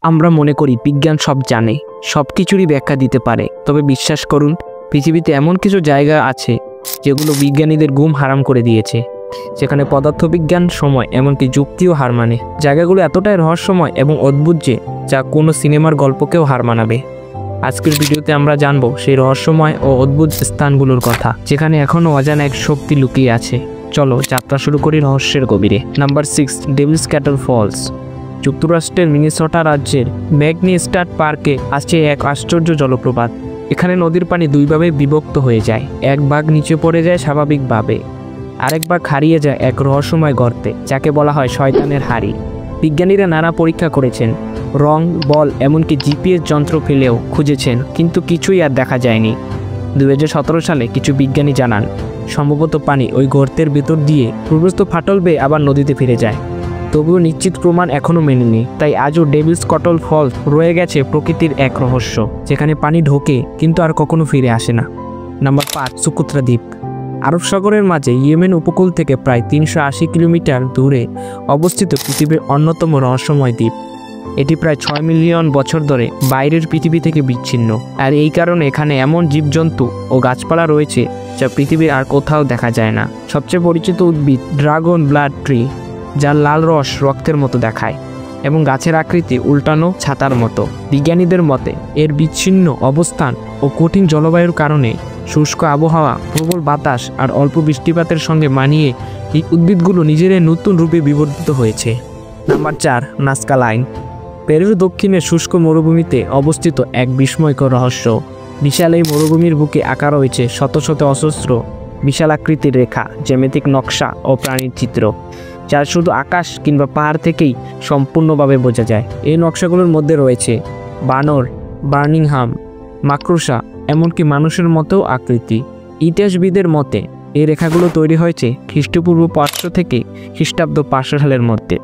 আমরা মনে করি বিজ্ঞান সব জানে, সব কিছুরই ব্যাখ্যা দিতে পারে। তবে বিশ্বাস করুন, পৃথিবীতে এমন কিছু জায়গা আছে যেগুলো বিজ্ঞানীদের ঘুম হারাম করে দিয়েছে, যেখানে পদার্থবিজ্ঞান, সময়, এমনকি যুক্তিও হার মানে। জায়গাগুলো এতটাই রহস্যময় এবং অদ্ভুত যে যা কোনো সিনেমার গল্পকেও হার মানাবে। আজকের ভিডিওতে আমরা জানব সেই রহস্যময় ও অদ্ভুত স্থানগুলোর কথা, যেখানে এখনও অজানা এক শক্তি লুকিয়ে আছে। চলো যাত্রা শুরু করি রহস্যের গভীরে। Number 6, Devil's Kettle Falls. যুক্তরাষ্ট্রের মিনেসোটা রাজ্যের ম্যাগনি স্টার পার্কে আছে এক আশ্চর্য জলপ্রপাত। এখানে নদীর পানি দুইভাবে বিভক্ত হয়ে যায়, এক ভাগ নিচে পড়ে যায় স্বাভাবিকভাবে, আরেক ভাগ হারিয়ে যায় এক রহস্যময় গর্তে, যাকে বলা হয় শয়তানের হাড়ি। বিজ্ঞানীরা নানা পরীক্ষা করেছেন, রং, বল, এমনকি জিপিএস যন্ত্র ফেলেও খুঁজেছেন, কিন্তু কিছুই আর দেখা যায়নি। 2017 সালে কিছু বিজ্ঞানী জানান সম্ভবত পানি ওই গর্তের ভেতর দিয়ে ভূগর্ভস্থ ফাটল বেয়ে আবার নদীতে ফিরে যায়। তবুও নিশ্চিত প্রমাণ এখনও মেলেনি। তাই আজও ডেভিলস ক্যাটল ফলস রয়ে গেছে প্রকৃতির এক রহস্য, যেখানে পানি ঢোকে কিন্তু আর কখনো ফিরে আসে না। নাম্বার 5, সুকুত্রা দ্বীপ। আরব সাগরের মাঝে ইয়েমেন উপকূল থেকে প্রায় 380 কিলোমিটার দূরে অবস্থিত পৃথিবীর অন্যতম রহস্যময় দ্বীপ। এটি প্রায় 6 মিলিয়ন বছর ধরে বাইরের পৃথিবী থেকে বিচ্ছিন্ন, আর এই কারণে এখানে এমন জীবজন্তু ও গাছপালা রয়েছে যা পৃথিবীর আর কোথাও দেখা যায় না। সবচেয়ে পরিচিত উদ্ভিদ ড্রাগন ব্লাড ট্রি, যার লাল রস রক্তের মতো দেখায় এবং গাছের আকৃতি উল্টানো ছাতার মতো। বিজ্ঞানীদের মতে এর বিচ্ছিন্ন অবস্থান ও কঠিন জলবায়ুর কারণে শুষ্ক আবহাওয়া, প্রবল বাতাস আর অল্প বৃষ্টিপাতের সঙ্গে মানিয়ে এই উদ্ভিদগুলো নিজেরাই নতুন রূপে বিবর্তিত হয়েছে। Number 4, Nazca line. পেরুর দক্ষিণে শুষ্ক মরুভূমিতে অবস্থিত এক বিস্ময়কর রহস্য। বিশাল এই মরুভূমির বুকে আঁকা রয়েছে শত শত অজস্র বিশাল আকৃতির রেখা, জ্যামিতিক নকশা ও প্রাণীর চিত্র, যা শুধু আকাশ কিংবা পাহাড় থেকেই সম্পূর্ণভাবে বোঝা যায়। এই নকশাগুলোর মধ্যে রয়েছে বানর, বার্নিংহাম, মাকড়সা, এমনকি মানুষের মতোও আকৃতি। ইতিহাসবিদের মতে এই রেখাগুলো তৈরি হয়েছে খ্রিস্টপূর্ব 500 থেকে খ্রিস্টাব্দ 500 সালের মধ্যে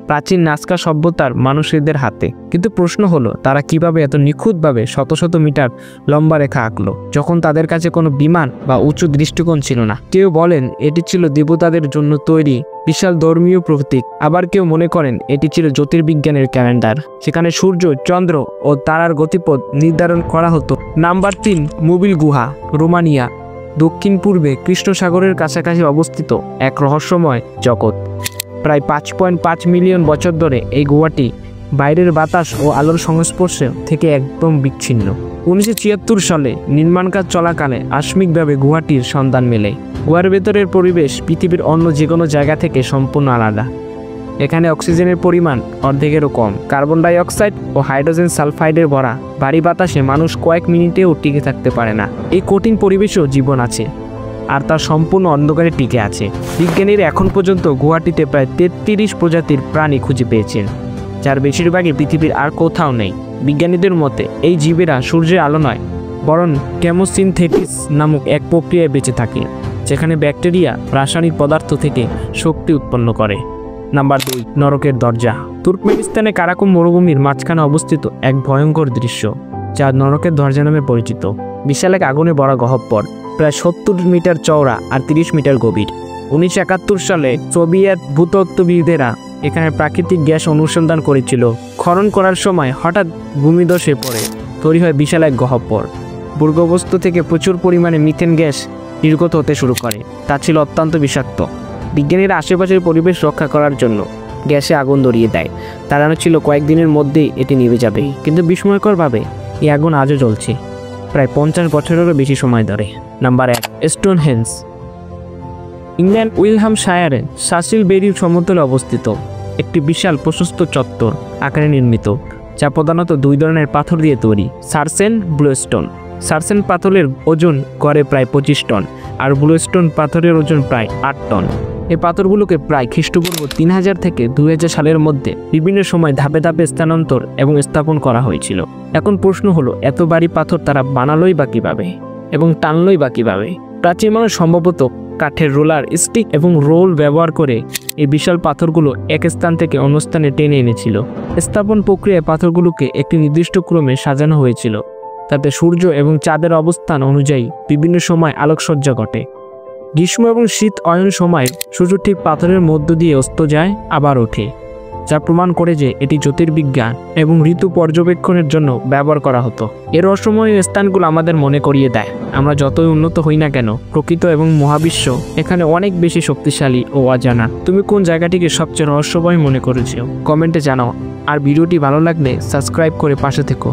প্রাচীন নাজকা সভ্যতার মানুষদের হাতে। কিন্তু প্রশ্ন হলো, তারা কিভাবে এত নিখুঁতভাবে শত শত মিটার লম্বা রেখা আঁকলো, যখন তাদের কাছে কোনো বিমান বা উঁচু দৃষ্টিকোণ ছিল না? কেউ বলেন এটি ছিল দেবতাদের জন্য তৈরি বিশাল ধর্মীয় প্রতীক, আবার কেউ মনে করেন এটি ছিল জ্যোতির্বিজ্ঞানের ক্যালেন্ডার, সেখানে সূর্য, চন্দ্র ও তারার গতিপথ নির্ধারণ করা হতো। নাম্বার 3, মোবিল গুহা, রোমানিয়া। দক্ষিণ পূর্বে কৃষ্ণ সাগরের কাছাকাছি অবস্থিত এক রহস্যময় জগৎ। প্রায় 5.5 মিলিয়ন বছর ধরে এই গুহাটি বাইরের বাতাস ও আলোর সংস্পর্শে থেকে একদম বিচ্ছিন্ন। 1976 সালে নির্মাণ কাজ চলাকালে আকস্মিকভাবে গুহাটির সন্ধান মেলে। গুহার ভেতরের পরিবেশ পৃথিবীর অন্য যে কোনো জায়গা থেকে সম্পূর্ণ আলাদা। এখানে অক্সিজেনের পরিমাণ অর্ধেকেরও কম, কার্বন ডাই অক্সাইড ও হাইড্রোজেন সালফাইডের ভরা। ভারী বাতাসে মানুষ কয়েক মিনিটেও টিকে থাকতে পারে না। এই কঠিন পরিবেশেও জীবন আছে, আর তা সম্পূর্ণ অন্ধকারে টিকে আছে। বিজ্ঞানীরা এখন পর্যন্ত গুহাটিতে প্রায় 33 প্রজাতির প্রাণী খুঁজে পেয়েছেন, যার বেশিরভাগই পৃথিবীর আর কোথাও নেই। বিজ্ঞানীদের মতে এই জীবেরা সূর্যের আলো নয়, বরং কেমোসিনথেসিস নামক এক প্রক্রিয়ায় বেঁচে থাকে, যেখানে ব্যাকটেরিয়া রাসায়নিক পদার্থ থেকে শক্তি উৎপন্ন করে। নাম্বার 2, নরকের দরজা। তুর্কমেনিস্তানে কারাকুম মরুভূমির মাঝখানে অবস্থিত এক ভয়ঙ্কর দৃশ্য, যা নরকের দরজা নামে পরিচিত। বিশাল এক আগুনে ভরা গহ্বর, প্রায় 70 মিটার চওড়া আর 30 মিটার গভীর। 1971 সালে সোভিয়েত ভূতত্ত্ববিদেরা এখানে প্রাকৃতিক গ্যাস অনুসন্ধান করেছিল। খনন করার সময় হঠাৎ ভূমিধসে পড়ে তৈরি হয় বিশাল এক গহ্বর। ভূগর্ভস্থ থেকে প্রচুর পরিমাণে মিথেন গ্যাস নির্গত হতে শুরু করে। তা ছিল অত্যন্ত বিষাক্ত। বিজ্ঞানীরা আশেপাশের পরিবেশ রক্ষা করার জন্য গ্যাসে আগুন ধরিয়ে দেয়। তার জানা ছিল কয়েকদিনের মধ্যেই এটি নিভে যাবে, কিন্তু বিস্ময়করভাবে এই আগুন আজও জ্বলছে, প্রায় 50 বছরেরও বেশি সময় ধরে। Number 1, Stonehenge. ইংল্যান্ড উইলহামশায়ারে সাসিলবেরির সমতলে অবস্থিত একটি বিশাল প্রশস্ত চত্বর আকারে নির্মিত, যা প্রধানত 2 ধরনের পাথর দিয়ে তৈরি, সারসেন, ব্লুস্টোন। সারসেন পাথরের ওজন গড়ে প্রায় 25 টন, আর ব্লুস্টোন পাথরের ওজন প্রায় 8 টন। এই পাথরগুলোকে প্রায় খ্রিস্টপূর্ব 3000 থেকে 2000 সালের মধ্যে বিভিন্ন সময় ধাপে ধাপে স্থানান্তর এবং স্থাপন করা হয়েছিল। এখন প্রশ্ন হলো, এত ভারী পাথর তারা বানালোই বা কীভাবে এবং টানলোই বা কীভাবে? প্রাচীন মানুষ সম্ভবত কাঠের রোলার, স্টিক এবং রোল ব্যবহার করে এই বিশাল পাথরগুলো এক স্থান থেকে অন্য স্থানে টেনে এনেছিল। স্থাপন প্রক্রিয়ায় পাথরগুলোকে একটি নির্দিষ্ট ক্রমে সাজানো হয়েছিল, তাতে সূর্য এবং চাঁদের অবস্থান অনুযায়ী বিভিন্ন সময় আলোকসজ্জা ঘটে। গ্রীষ্ম এবং শীত অয়ন সময় সূর্য ঠিক পাথরের মধ্য দিয়ে অস্ত যায়, আবার ওঠে, যা প্রমাণ করে যে এটি জ্যোতির্বিজ্ঞান এবং ঋতু পর্যবেক্ষণের জন্য ব্যবহার করা হতো। এর রহস্যময় স্থানগুলো আমাদের মনে করিয়ে দেয় আমরা যতই উন্নত হই না কেন, প্রকৃত এবং মহাবিশ্ব এখানে অনেক বেশি শক্তিশালী ও অজানা। তুমি কোন জায়গাটিকে সবচেয়ে রহস্যময় মনে করেছো কমেন্টে জানাও। আর ভিডিওটি ভালো লাগলে সাবস্ক্রাইব করে পাশে থেকো।